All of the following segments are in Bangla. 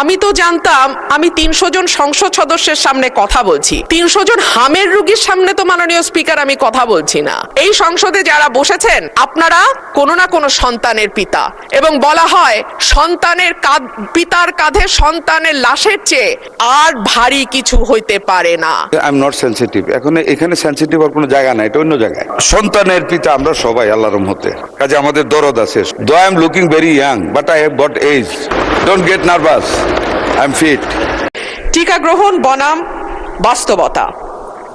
আমি তো জানতাম আমি 300 জন সংসদ সদস্যের সামনে কথা বলছি, 300 জন হামের রোগীর সামনে তো মাননীয় স্পিকার আমি কথা বলছি না। এই সংসদে যারা বসেছেন আপনারা কোনো না কোনো সন্তানের পিতা, এবং বলা হয় সন্তানের পিতার কাঁধে সন্তানের লাশের চেয়ে আর ভারী কিছু হইতে পারে না। I am not sensitive. এখন এখানে সেনসিটিভ হওয়ার কোনো জায়গা নাই, এটা অন্য জায়গায়। সন্তানের পিতা আমরা সবাই আল্লাহর রহমতে, কাজে আমাদের দরদ আছে। Though I am looking very young but I have got age, don't get nervous, I am fit. টিকা গ্রহণ বনাম বাস্তবতা।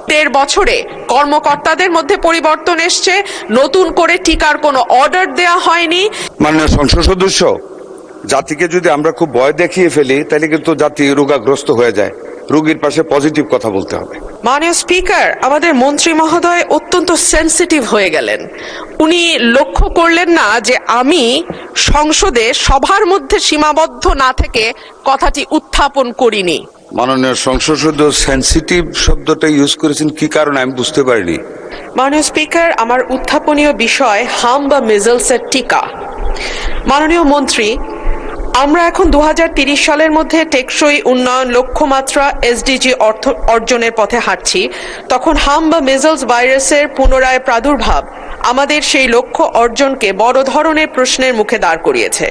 13 বছরে কর্মকর্তাদের মধ্যে পরিবর্তন এসছে, নতুন করে টিকার কোনো অর্ডার দেয়া হয়নি। মাননীয় সংসদ সদস্য, জাতিকে যদি আমরা খুব ভয় দেখিয়ে ফেলি তাহলে কিন্তু জাতি রোগাগ্রস্ত হয়ে যায়। রোগীর পাশে পজিটিভ কথা বলতে হবে। মাননীয় স্পিকার, আমাদের মন্ত্রী মহোদয় অত্যন্ত সেনসিটিভ হয়ে গেলেন। উনি লক্ষ্য করলেন না যে আমি সংসদে সভার মধ্যে সীমাবদ্ধ না থেকে কথাটি উত্থাপন করিনি। মাননীয় সংসদ সদস্য সেনসিটিভ শব্দটা ইউজ করেছেন কি কারণে আমি বুঝতে পারিনি। মাননীয় স্পিকার, আমার উত্থাপনীয় বিষয় হাম বা মিজলসের টিকা। মাননীয় মন্ত্রী, আমরা এখন 2030 সালের মধ্যে টেকসই উন্নয়ন লক্ষ্যমাত্রা এসডিজি অর্জনের পথে হাঁটছি। তখন হাম বা মিজলস ভাইরাসের পুনরায় প্রাদুর্ভাব আমাদের সেই লক্ষ্য অর্জনকে বড় ধরনের প্রশ্নের মুখে দাঁড় করিয়েছে।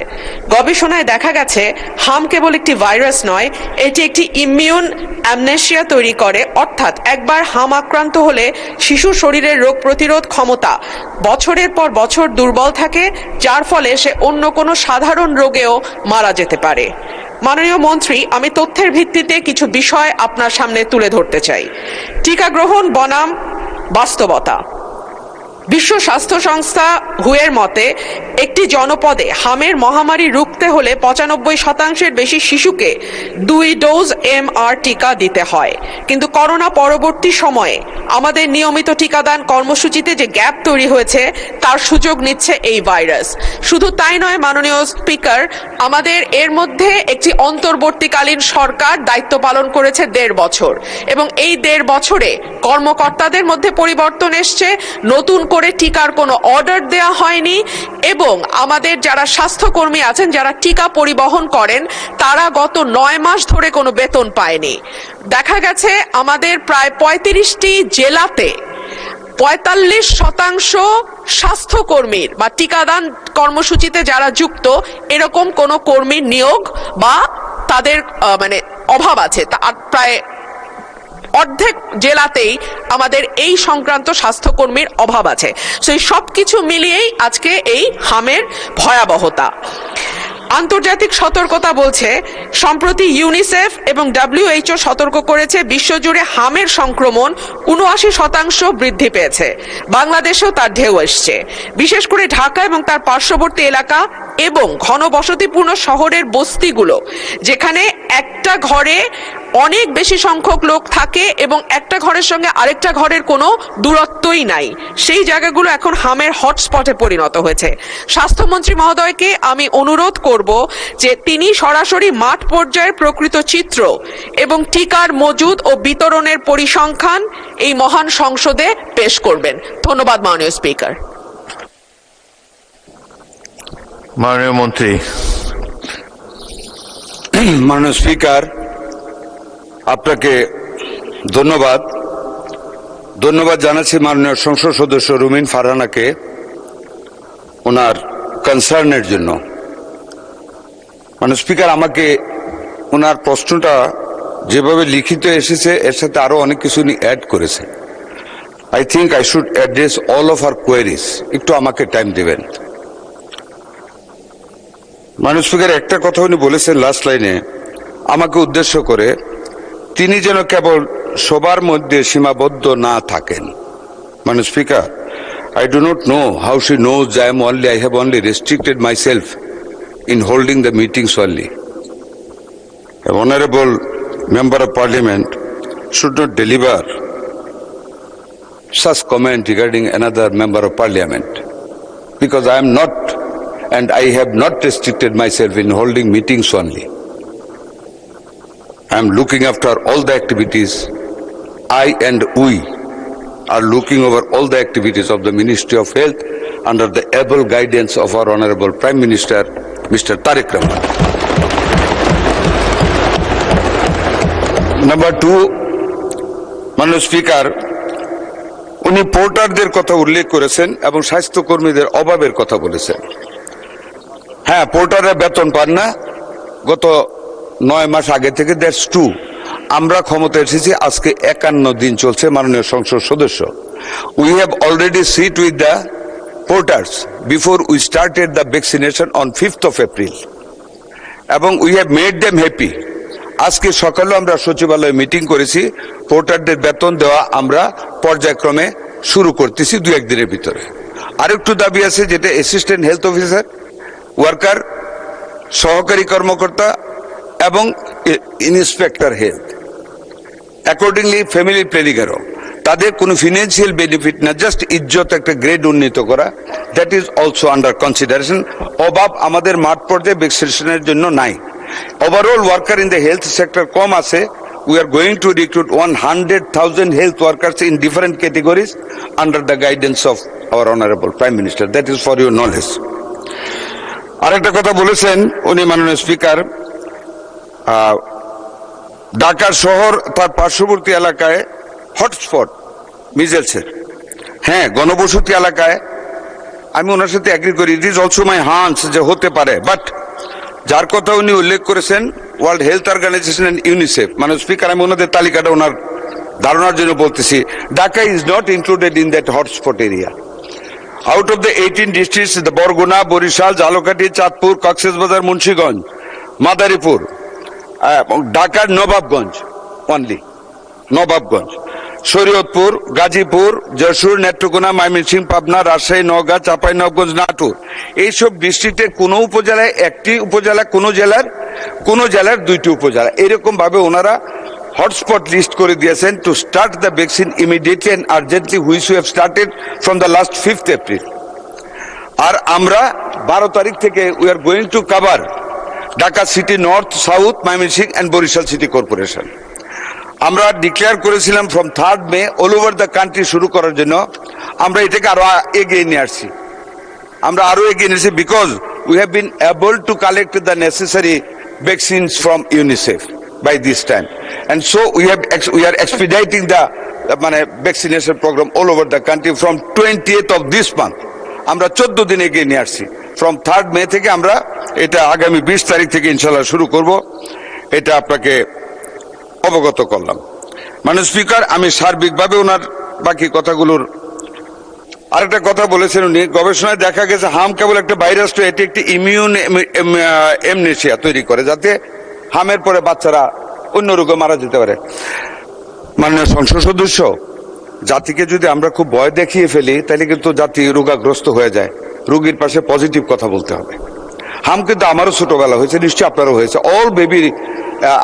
গবেষণায় দেখা গেছে হাম কেবল একটি ভাইরাস নয়, এটি একটি ইমিউন অ্যামনেশিয়া তৈরি করে, অর্থাৎ একবার হাম আক্রান্ত হলে শিশুর শরীরের রোগ প্রতিরোধ ক্ষমতা বছরের পর বছর দুর্বল থাকে, যার ফলে সে অন্য কোনো সাধারণ রোগেও মারা যেতে পারে। মাননীয় মন্ত্রী, আমি তথ্যের ভিত্তিতে কিছু বিষয় আপনার সামনে তুলে ধরতে চাই। টিকা গ্রহণ বনাম বাস্তবতা। বিশ্ব স্বাস্থ্য সংস্থা হুয়ের মতে একটি জনপদে হামের মহামারী রুখতে হলে 95% বেশি শিশুকে 2 ডোজ MR টিকা দিতে হয়। কিন্তু করোনা পরবর্তী সময়ে আমাদের নিয়মিত টিকাদান কর্মসূচিতে যে গ্যাপ তৈরি হয়েছে তার সুযোগ নিচ্ছে এই ভাইরাস। শুধু তাই নয় মাননীয় স্পিকার, আমাদের এর মধ্যে একটি অন্তর্বর্তীকালীন সরকার দায়িত্ব পালন করেছে 1.5 বছর, এবং এই 1.5 বছরে কর্মকর্তাদের মধ্যে পরিবর্তন এসছে, নতুন করে টিকার কোনো অর্ডার দেয়া হয়নি, এবং আমাদের যারা স্বাস্থ্যকর্মী আছেন যারা টিকা পরিবহন করেন তারা গত 9 মাস ধরে কোনো বেতন পায়নি। দেখা গেছে আমাদের প্রায় 35টি জেলাতে 45% স্বাস্থ্যকর্মীর বা টিকাদান কর্মসূচিতে যারা যুক্ত এরকম কোনো কর্মীর নিয়োগ বা তাদের অভাব আছে। প্রায় অর্ধেক জেলাতেই আমাদের এই সংক্রান্ত স্বাস্থ্যকর্মীর অভাব আছে। সেই সবকিছু মিলিয়েই আজকে এই হামের ভয়াবহতা। আন্তর্জাতিক সতর্কতা বলছে, সম্প্রতি ইউনিসেফ এবং WHO সতর্ক করেছে বিশ্বজুড়ে হামের সংক্রমণ 79% বৃদ্ধি পেয়েছে। বাংলাদেশেও তার ঢেউ এসছে, বিশেষ করে ঢাকা এবং তার পার্শ্ববর্তী এলাকা এবং ঘনবসতিপূর্ণ শহরের বস্তিগুলো, যেখানে একটা ঘরে অনেক বেশি সংখ্যক লোক থাকে এবং একটা ঘরের সঙ্গে আরেকটা ঘরের কোনো দূরত্বই নাই। সেই জায়গাগুলো এখন হামের হটস্পটে পরিণত হয়েছে। স্বাস্থ্যমন্ত্রী মহোদয়কে আমি অনুরোধ করব যে তিনি সরাসরি মাঠ পর্যায়ের প্রকৃত চিত্র এবং টিকার মজুদ ও বিতরণের পরিসংখ্যান এই মহান সংসদে পেশ করবেন। ধন্যবাদ মাননীয় স্পিকার। মাননীয় মন্ত্রী। মাননীয় স্পিকার, আপনাকে ধন্যবাদ জানাচ্ছি মাননীয় সংসদ সদস্য রুমিন ফারহানাকে ওনার কনসার্নের জন্য। মাননীয় স্পিকার, আমাকে ওনার প্রশ্নটা যেভাবে লিখিত এসেছে এর সাথে আরো অনেক কিছু অ্যাড করেছে। I think I should address all of our queries. একটু আমাকে টাইম দেবেন। মাননীয় স্পিকার, একটা কথা উনি বলেছেন লাস্ট লাইনে আমাকে উদ্দেশ্য করে, তিনি যেন কেবল সবার মধ্যে সীমাবদ্ধ না থাকেন। মাননীয় speaker, I do not know how she knows I have only restricted myself in holding the meetings only. An honorable member of parliament should not deliver such comment regarding another member of parliament, because I am not and I have not restricted myself in holding meetings only. I am looking after all the activities. I and we are looking over all the activities of the Ministry of Health under the able guidance of our Honorable Prime Minister, Mr. Tariq Rahman. Number 2, মাননীয় স্পিকার, উনি পোর্টারদের কথা উল্লেখ করেছেন এবং স্বাস্থ্যকর্মীদের অভাবের কথা বলেছেন। হ্যাঁ, পোর্টাররা বেতন পান না গত 9 মাস আগে থেকে। That's true. আমরা ক্ষমতা এসেছি আজকে 51 দিন চলছে। মাননীয় সংসদ সদস্য, we have already sit with the porters before we started the vaccination on 5th of April এবং we have made them happy. আজকে সকালেও আমরা সচিবালয়ে মিটিং করেছি। পোর্টারদের বেতন দেওয়া আমরা পর্যায়ক্রমে শুরু করতেছি 2-1 দিনের ভিতরে। আরেকটু দাবি আছে, যেটা অ্যাসিস্ট্যান্ট হেলথ অফিসার, ওয়ার্কার, সহকারী কর্মকর্তা এবং ইন্সপেক্টর হেলথ, অ্যাকর্ডিংলি ফ্যামিলি প্ল্যানিংয়েরও তাদের কোনো ফিনান্সিয়াল বেনিফিট না, জাস্ট ইজ্জত একটা গ্রেড উন্নীত করা, that is also under consideration. অভাব আমাদের মাঠ পর্যায়ে ভ্যাকসিনেশনের জন্য নাই। Overall worker in the health sector কম আছে। We are going to recruit 100,000 health workers in different categories under the guidance of our Honorable Prime Minister. That is for your knowledge. আরেকটা কথা বলেছেন উনি, মাননীয় স্পিকার, ঢাকা শহর তার পার্শ্ববর্তী এলাকায় হটস্পট মিজেলসের। হ্যাঁ, গণবসতি এলাকায় আমি ওনার সাথে এগ্রি করি। It is also my hunch যে হতে পারে, বাট যার কথা উনি উল্লেখ করেছেন world health organisation and UNICEF, মানে স্পিকার আমি ওনাদের তালিকাটা ওনার ধারণার জন্য বলতেছি, Dhaka is not included in that hotspot area. Out of the 18 districts, the Barguna, Barishal, Jhalokathi, Chandpur, Cox's Bazar, Munshiganj, Madaripur, ঢাকার নবাবগঞ্জ, অনলি নবাবগঞ্জ, শরীয়তপুর, গাজীপুর, যশোর, নেত্রকোনা, ময়মনসিংহ, পাবনা, রাজশাহী, নওগাঁ, চাঁপাইনবাবগঞ্জ, নাটোর, এইসব ডিস্ট্রিক্টের কোনো উপজেলায় 1টি উপজেলা, কোনো জেলার 2টি উপজেলা, এরকম ভাবে ওনারা হটস্পট লিস্ট করে দিয়েছেন to start the vaccine immediately and urgently, which we have started from the last 5th April। আর আমরা 12 তারিখ থেকে we are going to cover Dhaka city north, south, Mymensingh and Barishal city corporation. আমরা ডিক্লেয়ার করেছিলাম from 3rd May all over the country শুরু করার জন্য। আমরা এটাকে আরো এগিয়ে নিয়ে আসছি। Because we have been able to collect the necessary vaccines from UNICEF by this time, and so we are expediting the vaccination program all over the country from 20th of this month. আমরা 14 দিন এগিয়ে নিয়ে আসছি। from 3rd May থেকে আমরা এটা আগামী 20 তারিখ থেকে ইনশাআল্লাহ শুরু করব। এটা আপনাকে অবগত করলাম। মাননীয় স্পিকার, আমি সার্বিকভাবে ওনার বাকি কথাগুলোর আরেকটা কথা বলেছেন উনি, গবেষণায় দেখা গেছে হাম কেবল একটা ভাইরাস তো, এটি একটি ইমিউন এমনেশিয়া তৈরি করে, যাতে হামের পরে বাচ্চারা অন্য রোগে মারা যেতে পারে। মাননীয় সংসদ সদস্য, জাতিকে যদি আমরা খুব ভয় দেখিয়ে ফেলি তাহলে কিন্তু জাতি রোগাগ্রস্ত হয়ে যায়। রোগীর পাশে পজিটিভ কথা বলতে হবে। হাম কিন্তু আমারও ছোটবেলা হয়েছে, নিশ্চয়ই আপনারও হয়েছে। অল বেবি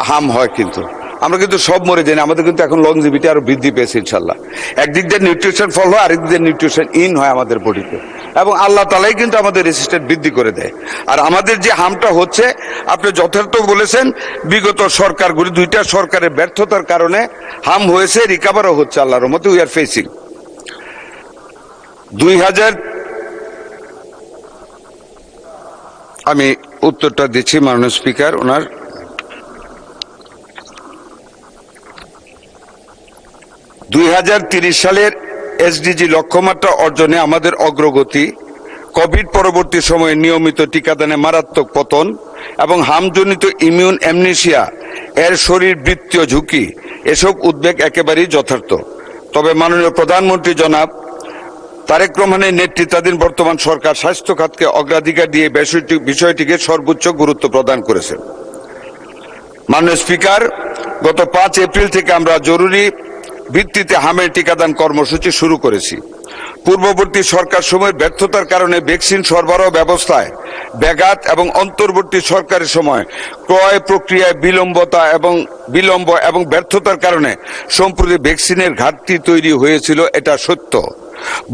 হাম হয়, কিন্তু আমরা কিন্তু সব মরে যাই না। আমাদের কিন্তু এখন লংজিভিটি আরো বৃদ্ধি পেয়েছে ইনশাল্লাহ। একদিক দিয়ে নিউট্রিশন ফল হয়, আরেক দিয়ে নিউট্রিশন ইন হয় আমাদের বডিতে, এবং আল্লাহ তালাই কিন্তু আমাদের রেসিস্ট্যান্ট বৃদ্ধি করে দেয়। আর আমাদের যে হামটা হচ্ছে, আপনি যথার্থ বলেছেন, বিগত সরকারগুলি 2টা সরকারের ব্যর্থতার কারণে হাম হয়েছে, রিকাভারও হচ্ছে আল্লাহর রহমতে। উই আর ফেসিং 2000, আমি উত্তরটা দিচ্ছি মাননীয় স্পিকার ওনার। 2030 সালের এসডিজি লক্ষ্যমাত্রা অর্জনে আমাদের অগ্রগতি, কোভিড পরবর্তী সময়ে নিয়মিত টিকাদানে মারাত্মক পতন এবং হামজনিত ইমিউন অ্যামনেশিয়া এর শরীরবৃত্তীয় ঝুঁকি, এসব উদ্বেগ একেবারেই যথার্থ। তবে মাননীয় প্রধানমন্ত্রী জনাব তারেক রহমানের নেতৃত্বাধীন বর্তমান সরকার স্বাস্থ্য খাতকে অগ্রাধিকার দিয়ে বিষয়টিকে সর্বোচ্চ গুরুত্ব প্রদান করেছে। মাননীয় স্পিকার, গত 5 এপ্রিল থেকে আমরা জরুরি ভিত্তিতে হামের টিকাদান কর্মসূচি শুরু করেছি। পূর্ববর্তী সরকার সময়ের ব্যর্থতার কারণে ভ্যাকসিন সরবরাহ ব্যবস্থায় ব্যাঘাত এবং অন্তর্বর্তী সরকারের সময় ক্রয় প্রক্রিয়ায় বিলম্ব এবং ব্যর্থতার কারণে সম্প্রতি ভ্যাকসিনের ঘাটতি তৈরি হয়েছিল, এটা সত্য।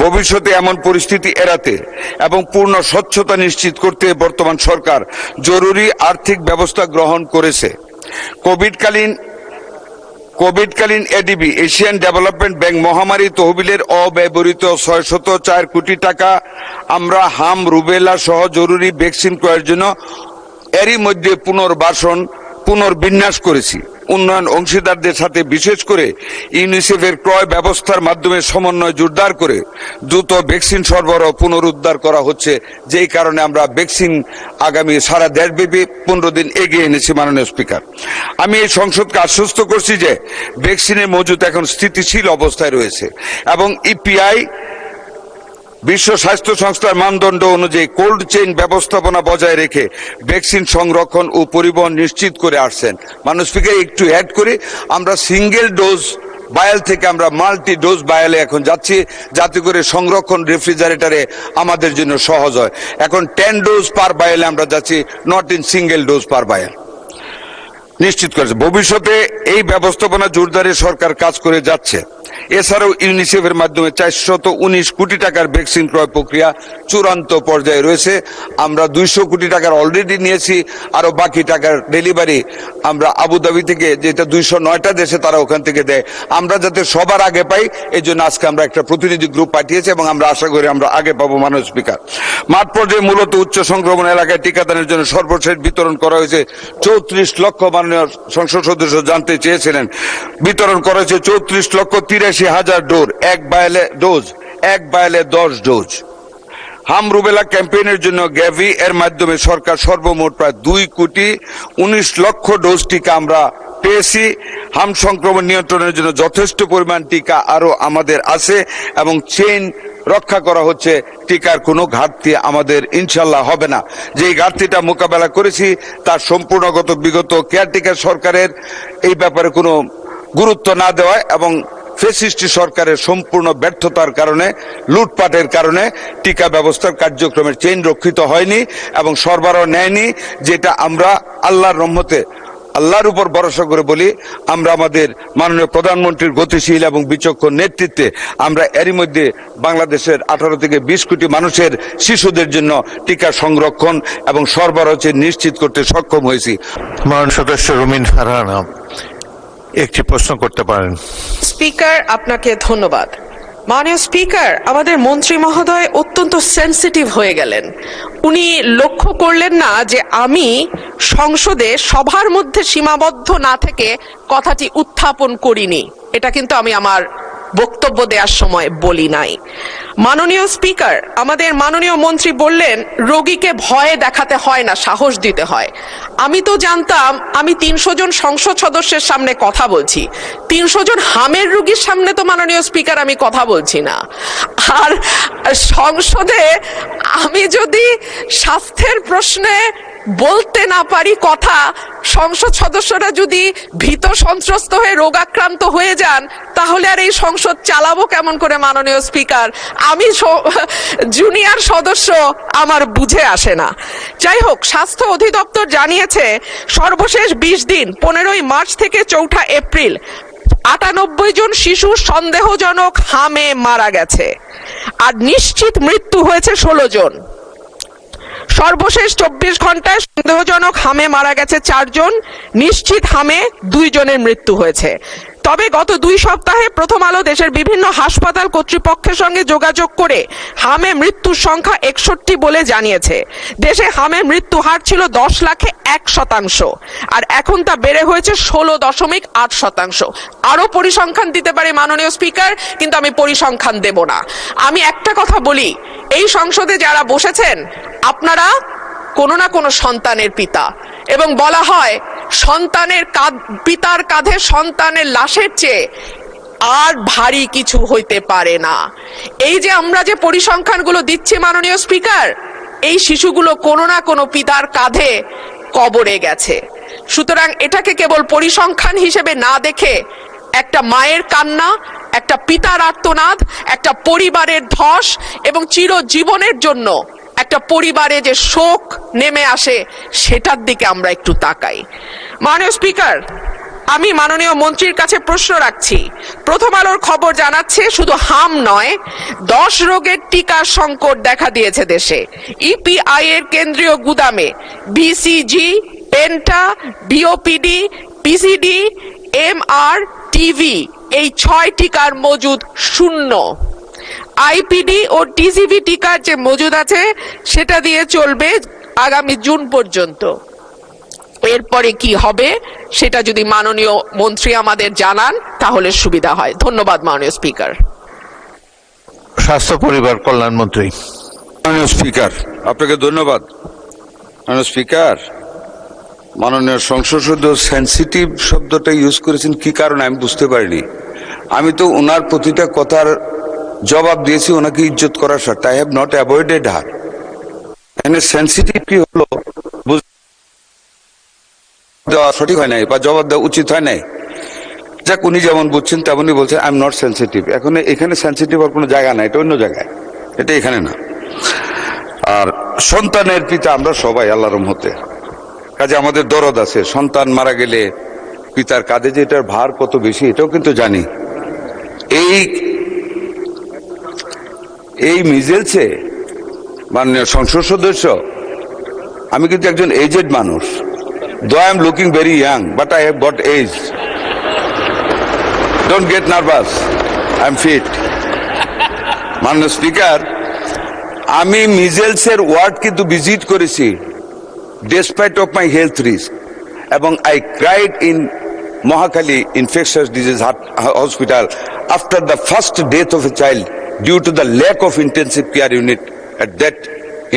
ভবিষ্যতে এমন পরিস্থিতি এড়াতে এবং পূর্ণ স্বচ্ছতা নিশ্চিত করতে বর্তমান সরকার জরুরি আর্থিক ব্যবস্থা গ্রহণ করেছে। কোভিডকালীন এডিবি, এশিয়ান ডেভেলপমেন্ট ব্যাংক মহামারী তহবিলের অব্যবহৃত 604 কোটি টাকা আমরা হাম, রুবেলা সহ জরুরি ভ্যাকসিন ক্রয়ের জন্য এরই মধ্যে পুনর্বিন্যাস করেছি। উন্নয়ন অংশীদারদের সাথে বিশেষ করে ইউনিসেফের ক্রয় ব্যবস্থার মাধ্যমে সমন্বয় জোরদার করে দ্রুত ভ্যাকসিন সরবরাহ পুনরুদ্ধার করা হচ্ছে, যেই কারণে আমরা ভ্যাকসিন আগামী সারা দেশব্যাপী 15 দিন এগিয়ে এনেছি। মাননীয় স্পিকার, আমি এই সংসদকে আশ্বস্ত করছি যে ভ্যাকসিনের মজুত এখন স্থিতিশীল অবস্থায় রয়েছে এবং ইপিআই বিশ্ব স্বাস্থ্য সংস্থার মানদণ্ড অনুযায়ী কোল্ড চেইন ব্যবস্থাপনা বজায় রেখে ভ্যাকসিন সংরক্ষণ ও পরিবহন নিশ্চিত করে আসছেন। মাননীয় স্পিকার, একটু অ্যাড করি, আমরা সিঙ্গেল ডোজ বায়াল থেকে আমরা মাল্টি ডোজ বায়ালে এখন যাচ্ছি, যাতে করে সংরক্ষণ রেফ্রিজারেটরে আমাদের জন্য সহজ হয়। এখন 10 ডোজ পার বায়ালে আমরা যাচ্ছি, not in single dose per bowel নিশ্চিত করেছে। ভবিষ্যতে এই ব্যবস্থাপনা জোরদারে সরকার কাজ করে যাচ্ছে। এছাড়াও ইউনিসেফের মাধ্যমে 419 কোটি টাকার ভ্যাকসিন ক্রয় প্রক্রিয়া চূড়ান্ত পর্যায়ে রয়েছে। আমরা 200 কোটি টাকার অলরেডি নিয়েছি, আরো বাকি টাকার ডেলিভারি আমরা আবুধাবি থেকে, যেটা 209টা দেশে তারা ওখান থেকে দেয়, আমরা যাতে সবার আগে পাই এই জন্য আজকে আমরা একটা প্রতিনিধি গ্রুপ পাঠিয়েছি এবং আমরা আশা করি আমরা আগে পাবো। মাননীয় স্পিকার, মাঠ পর্যায়ে মূলত উচ্চ সংক্রমণ এলাকায় টিকাদানের জন্য সর্বশেষ বিতরণ করা হয়েছে 34 লক্ষ। মাননীয় সংসদ সদস্য জানতে চেয়েছিলেন, বিতরণ করা হয়েছে 34,83,000 ডোজ, এক বায়ালে 10 ডোজ। হাম রুবেলা ক্যাম্পেইনের জন্য গ্যাভি এর মাধ্যমে সরকার সর্বমোট প্রায় 2,19 লক্ষ ডোজ টিকা আমরা পেয়েছি। হাম সংক্রমণ নিয়ন্ত্রণের জন্য যথেষ্ট পরিমাণ টিকা আরো আমাদের আছে এবং চেইন রক্ষা করা হচ্ছে। টিকার কোনো ঘাটতি আমাদের ইনশাল্লাহ হবে না। যে ঘাটতিটা মোকাবেলা করেছি তার সম্পূর্ণগত বিগত কেয়ারটেকার সরকারের এই ব্যাপারে কোনো গুরুত্ব না দেওয়া এবং ফ্যাসিস্ট সরকারের সম্পূর্ণ ব্যর্থতার কারণে, লুটপাটের কারণে টিকা ব্যবস্থার কার্যক্রমের চেইন রক্ষিত হয়নি এবং সরবরাহ নেয়নি, যেটা আমরা আল্লাহর রহমতে আল্লাহর উপর ভরসা করে বলি, আমরা আমাদের মাননীয় প্রধানমন্ত্রীর গতিশীল এবং বিচক্ষণ নেতৃত্বে আমরা এরই মধ্যে বাংলাদেশের 18 থেকে 20 কোটি মানুষের শিশুদের জন্য টিকা সংরক্ষণ এবং সরবরাহ নিশ্চিত করতে সক্ষম হয়েছি। মাননীয় সদস্য রুমিন ফারহানা একটি প্রশ্ন করতে পারেন। স্পিকার, আপনাকে ধন্যবাদ। মাননীয় স্পিকার, আমাদের মন্ত্রী মহোদয় অত্যন্ত সেনসিটিভ হয়ে গেলেন। উনি লক্ষ্য করলেন না যে আমি সংসদে সবার মধ্যে সীমাবদ্ধ না থেকে কথাটি উত্থাপন করিনি। এটা কিন্তু আমি আমার বক্তব্য দেওয়ার সময় বলি নাই। মাননীয় স্পিকার, আমাদের মাননীয় মন্ত্রী বললেন রোগীকে ভয় দেখাতে হয় না, সাহস দিতে হয়। আমি তো জানতাম আমি 300 জন সংসদ সদস্যের সামনে কথা বলছি, 300 জন হামের রোগীর সামনে তো মাননীয় স্পিকার আমি কথা বলছি না। আর সংসদে আমি যদি স্বাস্থ্যের প্রশ্নে বলতে না পারি কথা, সংসদ সদস্যরা যদি ভীত সন্ত্রস্ত হয়ে রোগাক্রান্ত হয়ে যান, তাহলে আর এই সংসদ চালাবো কেমন করে মাননীয় স্পিকার? আমি জুনিয়র সদস্য, আমার বুঝে আসে না। যাই হোক, স্বাস্থ্য অধিদপ্তর জানিয়েছে সর্বশেষ 20 দিন 15ই মার্চ থেকে 4 এপ্রিল 98 জন শিশু সন্দেহজনক হামে মারা গেছে আর নিশ্চিত মৃত্যু হয়েছে 16 জন। সর্বশেষ 24 ঘন্টায় সন্দেহজনক হামে মারা গেছে 4 জন, নিশ্চিত হামে 2 জনের মৃত্যু হয়েছে। তবে গত 2 সপ্তাহে প্রথম আলো দেশের বিভিন্ন হাসপাতাল কর্তৃপক্ষের সঙ্গে যোগাযোগ করে হামে মৃত্যুর সংখ্যা 61 বলে জানিয়েছে। দেশে হামে মৃত্যু হার ছিল 10 লাখে 1% আর এখন তা বেড়ে হয়েছে 16.8%। আরো পরিসংখ্যান দিতে পারে মাননীয় স্পিকার, কিন্তু আমি পরিসংখ্যান দেব না। আমি একটা কথা বলি, এই সংসদে যারা বসেছেন আপনারা কোনো না কোনো সন্তানের পিতা, এবং বলা হয় সন্তানের পিতার কাঁধে সন্তানের লাশের চেয়ে আর ভারী কিছু হইতে পারে না। এই যে আমরা যে পরিসংখ্যানগুলো দিচ্ছি মাননীয় স্পিকার, এই শিশুগুলো কোনো না কোনো পিতার কাঁধে কবরে গেছে। সুতরাং এটাকে কেবল পরিসংখ্যান হিসেবে না দেখে একটা মায়ের কান্না, একটা পিতার আর্তনাদ, একটা পরিবারের ধস এবং চিরজীবনের জন্য একটা পরিবারে যে শোক নেমে আসে, সেটার দিকে আমরা একটু তাকাই। মাননীয় স্পিকার, আমি মাননীয় মন্ত্রীর কাছে প্রশ্ন রাখছি। প্রথম আলোর খবর জানাচ্ছে শুধু হাম নয়, 10 রোগের টিকার সংকট দেখা দিয়েছে দেশে। ইপিআই এর কেন্দ্রীয় গুদামে BCG, penta, BOPV, PCV, MR, TV এই 6 টিকার মজুদ শূন্য। আইপিডি ও টিসিভি টিকার যে মজুদ আছে সেটা দিয়ে চলবে আগামী জুন পর্যন্ত। এরপরে কি হবে সেটা যদি মাননীয় মন্ত্রী আমাদের জানান তাহলে সুবিধা হয়। ধন্যবাদ মাননীয় স্পিকার। স্বাস্থ্য পরিবার কল্যাণ মন্ত্রী। মাননীয় স্পিকার, আপনাকে ধন্যবাদ। মাননীয় স্পিকার, মাননীয় সংসদ সদস্য সেন্সিটিভ শব্দটা ইউজ করেছেন কি কারণে আমি বুঝতে পারিনি। আমি তো ওনার প্রতিটা কথার জবাব দিয়েছি ওনাকে ইজ্জত করার স্বার্থে। আই হ্যাভ নট অ্যাভয়েডেড হার। এখানে সেন্সিটিভ কি হলো দেওয়া সঠিক হয় নাই বা জবাব দেওয়া উচিত হয় নাই। যাক, উনি যেমন বুঝছেন তেমনই বলছেন আই এম নট সেন্সিটিভ। এখন এখানে সেন্সিটিভ হওয়ার কোনো জায়গা নাই, এটা অন্য জায়গায়, এটা এখানে না। আর সন্তানের পিতা আমরা সবাই আল্লাহর রহমতে, কাজে আমাদের দরদ আছে। সন্তান মারা গেলে পিতার কাঁধে যে এটার ভার কত বেশি এটাও কিন্তু জানি। এই মিজেলসে মাননীয় সংসদ সদস্য, আমি কিন্তু একজন এজেড মানুষ। Though I am looking very young but I have got age. Don't get nervous, I am fit. মাননীয় স্পিকার, আমি মিজেলসের ওয়ার্ড কিন্তু ভিজিট করেছি despite of my health risk, এবং I cried in Mohakali Infectious Disease Hospital after the first death of a child due to the lack of intensive care unit at that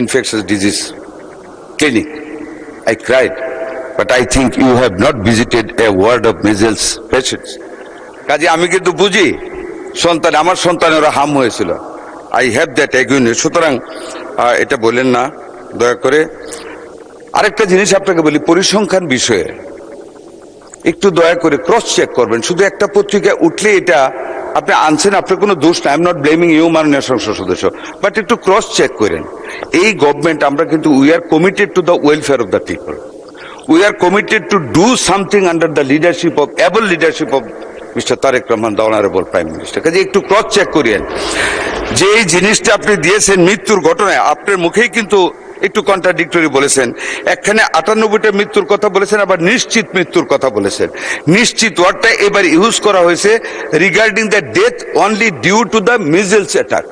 infectious disease clinic. I cried, but I think you have not visited a ward of measles patients. কাজে আমি কিন্তু বুঝি সন্তান, আমার সন্তানেরা হাম হয়েছিল। I have that agony. সুতরাং এটা বলেন না দয়া করে। আরেকটা জিনিস আপনাকে বলি, পরিসংখ্যান বিষয়ে একটু দয়া করে ক্রস চেক করবেন। শুধু একটা পত্রিকায় উঠলে এটা আপনি আনছেন, আপনার কোনো দোষ না। I am not blaming you মাননীয় সংসদ সদস্য, বাট একটু ক্রস চেক করেন। এই গভর্নমেন্ট আমরা কিন্তু we are committed to the welfare of the people. We are committed to do something under the leadership of able leadership of mister Tarek Rahman, the honourable prime minister. কাজে একটু ক্রস চেক করিয়েন যে এই জিনিসটা আপনি দিয়েছেন মৃত্যুর ঘটনায়। আপনার মুখেই কিন্তু একটু কন্ট্রাডিক্টরি বলেছেন। একখানে 98টা মৃত্যুর কথা বলেছেন, আবার নিশ্চিত মৃত্যুর কথা বলেছেন। নিশ্চিত ওয়ার্ডটা এবার ইউজ করা হয়েছে regarding the death only due to the measles attack,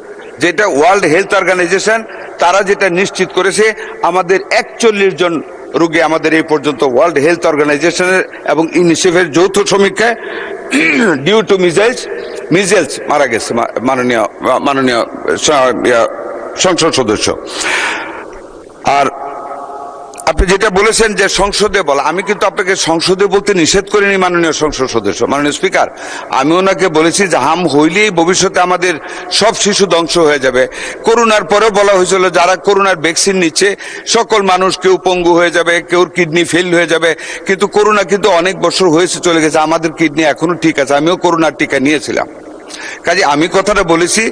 যেটা ওয়ার্ল্ড হেলথ অর্গানাইজেশন তারা যেটা নিশ্চিত করেছে। আমাদের 41 জন রোগী আমাদের এই পর্যন্ত ওয়ার্ল্ড হেলথ অর্গানাইজেশনের এবং ইউনিসেফের যৌথ সমীক্ষায় ডিউ টু মিজেলস মারা গেছে মাননীয় সংসদ সদস্য। আর আপনি যেটা বলেছেন যে সংসদে বলা, আমি কিন্তু আপনাকে সংসদে বলতে নিষেধ করিনি মাননীয় সংসদ সদস্য। মাননীয় স্পিকার, আমি ওনাকে বলেছি যে হাম হইলেই ভবিষ্যতে আমাদের সব শিশু ধ্বংস হয়ে যাবে। করোনার পরেও বলা হয়েছিল যারা করোনার ভ্যাকসিন নিচ্ছে সকল মানুষ, কেউ পঙ্গু হয়ে যাবে, কেউ কিডনি ফেল হয়ে যাবে। কিন্তু করোনা কিন্তু অনেক বছর হয়েছে চলে গেছে, আমাদের কিডনি এখনো ঠিক আছে। আমিও করোনার টিকা নিয়েছিলাম। কাজে আমি কথাটা বলেছি,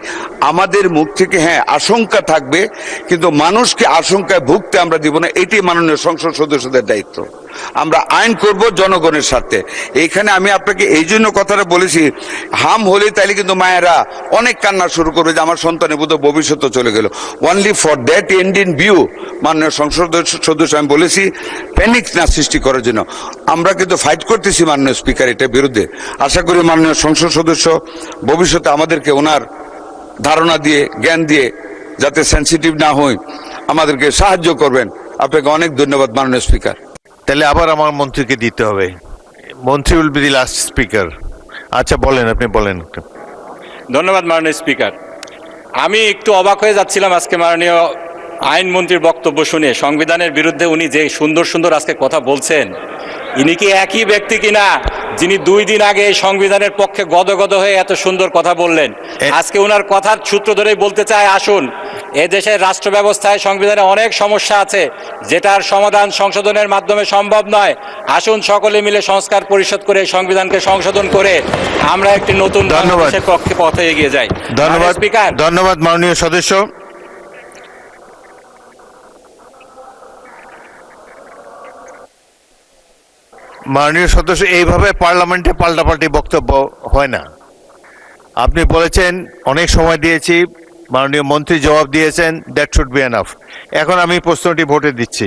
আমাদের মুখ থেকে হ্যাঁ আশঙ্কা থাকবে, কিন্তু মানুষকে আশঙ্কায় ভুগতে আমরা দিব না। এটি মাননীয় সংসদ সদস্যদের দায়িত্ব। আমরা আইন করব জনগণের স্বার্থে। এইখানে আমি আপনাকে এই জন্য কথাটা বলেছি, হাম হলে তাইলে কিন্তু মায়েরা অনেক কান্না শুরু করবে যে আমার সন্তানের বোধ ভবিষ্যৎ চলে গেল। Only for that and in view মাননীয় সংসদ সদস্য আমি বলেছি প্যানিক না সৃষ্টি করার জন্য। আমরা কিন্তু ফাইট করতেছি মাননীয় স্পিকার এটার বিরুদ্ধে। আশা করি মাননীয় সংসদ সদস্য ভবিষ্যতে আমাদেরকে ওনার ধারণা দিয়ে, জ্ঞান দিয়ে যাতে সেন্সিটিভ না হই আমাদেরকে সাহায্য করবেন। আপনাকে অনেক ধন্যবাদ মাননীয় স্পিকার। তাহলে আবার আমার মন্ত্রীকে দিতে হবে। মন্ত্রী will be the last speaker. আচ্ছা বলেন, আপনি বলেন। ধন্যবাদ মাননীয় স্পিকার। আমি একটু অবাক হয়ে যাচ্ছিলাম আজকে মাননীয় আইনমন্ত্রীর বক্তব্য শুনে। সংবিধানের বিরুদ্ধে উনি যে সুন্দর সুন্দর আজকে কথা বলছেন, ইনি কি একই ব্যক্তি কিনা যিনি 2 দিন আগে এই সংবিধানের পক্ষে গদগদ হয়ে এত সুন্দর কথা বললেন? আজকে ওনার কথার সূত্র ধরেই বলতে চাই, আসুন, এ দেশের রাষ্ট্র ব্যবস্থায় সংবিধানে অনেক সমস্যা আছে যেটার সমাধান সংশোধনের মাধ্যমে সম্ভব নয়। আসুন সকলে মিলে সংস্কার পরিষদ করে সংবিধানকে সংশোধন করে আমরা একটি নতুন বাংলাদেশের পক্ষে পথে এগিয়ে যাই। ধন্যবাদ স্পিকার। ধন্যবাদ মাননীয় সদস্য। মাননীয় সদস্য, এইভাবে পার্লামেন্টে পাল্টাপাল্টি বক্তব্য হয় না। আপনি বলেছেন অনেক সময় দিয়েছি, মাননীয় মন্ত্রী জবাব দিয়েছেন, দ্যাট শুড বি এনাফ। এখন আমি প্রশ্নটি ভোটে দিচ্ছি।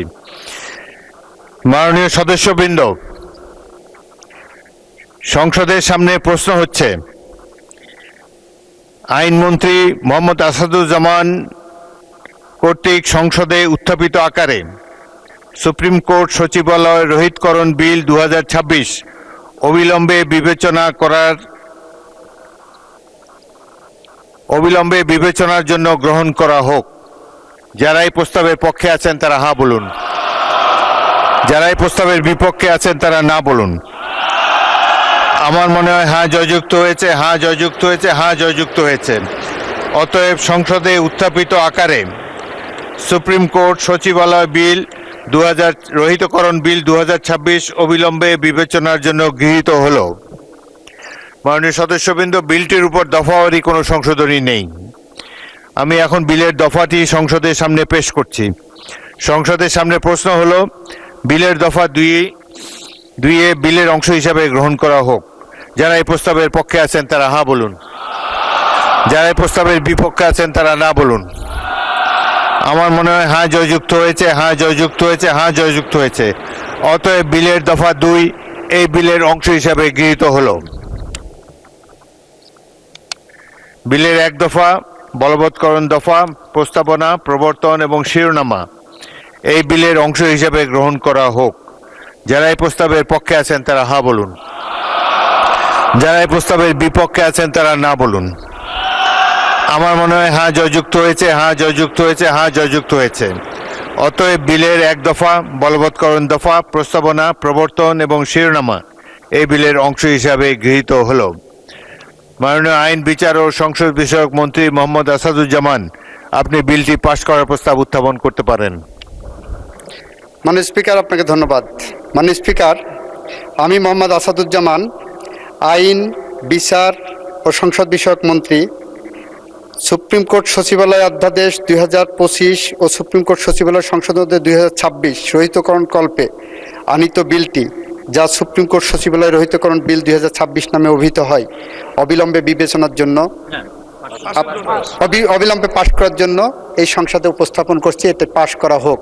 মাননীয় সদস্যবৃন্দ, সংসদের সামনে প্রশ্ন হচ্ছে, আইনমন্ত্রী মোহাম্মদ আসাদুজ্জামান কর্তৃক সংসদে উত্থাপিত আকারে সুপ্রিম কোর্ট সচিবালয় রোহিতকরণ বিল 2026 অবিলম্বে বিবেচনার জন্য গ্রহণ করা হোক। যারা এই প্রস্তাবের পক্ষে আছেন তারা হ্যাঁ বলুন। যারা এই প্রস্তাবের বিপক্ষে আছেন তারা না বলুন। আমার মনে হয় হ্যাঁ জয়যুক্ত হয়েছে, হ্যাঁ জয়যুক্ত হয়েছে, হ্যাঁ জয়যুক্ত হয়েছে। অতএব সংসদে উত্থাপিত আকারে সুপ্রিম কোর্ট সচিবালয় বিল 2000 রোহিতকরণ বিল 2026 অবিলম্বে বিবেচনার জন্য গৃহীত হলো। মাননীয় সদস্যবৃন্দ, বিলটির উপর দফাওয়ারি কোনো সংশোধনী নেই। আমি এখন বিলের দফাটি সংসদের সামনে পেশ করছি। সংসদের সামনে প্রশ্ন হলো বিলের দফা 2 বিলের অংশ হিসাবে গ্রহণ করা হোক। যারা এই প্রস্তাবের পক্ষে আছেন তারা হ্যাঁ বলুন। যারা এই প্রস্তাবের বিপক্ষে আছেন তারা না বলুন। আমার মনে হয় হ্যাঁ জয়যুক্ত হয়েছে, হ্যাঁ জয়যুক্ত হয়েছে, হ্যাঁ জয়যুক্ত হয়েছে। অতএব বিলের দফা 2 এই বিলের অংশ হিসাবে গৃহীত হলো। বিলের 1 দফা বলবৎকরণ দফা, প্রস্তাবনা, প্রবর্তন এবং শিরোনামা এই বিলের অংশ হিসাবে গ্রহণ করা হোক। যারা এই প্রস্তাবের পক্ষে আছেন তারা হ্যাঁ বলুন। যারা এই প্রস্তাবের বিপক্ষে আছেন তারা না বলুন। আমার মনে হয় হ্যাঁ জয়যুক্ত হয়েছে, হ্যাঁ জয়যুক্ত হয়েছে, হ্যাঁ জয়যুক্ত হয়েছে। অতএব বিলের 1 দফা বলবৎকরণ দফা, প্রস্তাবনা, প্রবর্তন এবং শিরোনামা এই বিলের অংশ হিসাবে গৃহীত হলো। মাননীয় আইন, বিচার ও সংসদ বিষয়ক মন্ত্রী মোহাম্মদ আসাদুজ্জামান, আপনি বিলটি পাশ করার প্রস্তাব উত্থাপন করতে পারেন। মাননীয় স্পিকার, আপনাকে ধন্যবাদ। মাননীয় স্পিকার, আমি মোহাম্মদ আসাদুজ্জামান, আইন, বিচার ও সংসদ বিষয়ক মন্ত্রী, সুপ্রিম কোর্ট সচিবালয় অধ্যাদেশ 2025 ও সুপ্রিম কোর্ট সচিবালয় সংশোধন 2026 রহিতকরণ কল্পে আনীত বিলটি, যা সুপ্রিম কোর্ট সচিবালয় রহিতকরণ বিল 2026 নামে অভিহিত হয়, অবিলম্বে বিবেচনার জন্য অবিলম্বে পাশ করার জন্য এই সংসদে উপস্থাপন করছি। এতে পাশ করা হোক।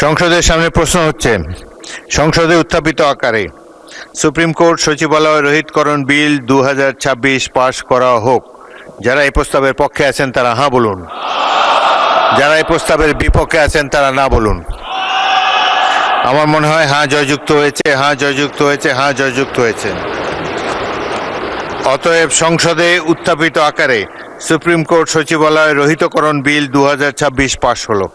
সংসদের সামনে প্রশ্ন হচ্ছে সংসদে উত্থাপিত আকারে সুপ্রিম কোর্ট সচিবালয় রোহিতকরণ বিল 2026 পাশ করা হোক। যারা এই প্রস্তাবের পক্ষে আছেন তারা হ্যাঁ বলুন। যারা এই প্রস্তাবের বিপক্ষে আছেন তারা না বলুন। আমার মনে হয় হ্যাঁ জয়যুক্ত হয়েছে, হ্যাঁ জয়যুক্ত হয়েছে, হ্যাঁ জয়যুক্ত হয়েছে। অতএব সংসদে উত্থাপিত আকারে সুপ্রিম কোর্ট সচিবালয় রহিতকরণ বিল 2026 পাশ হলো।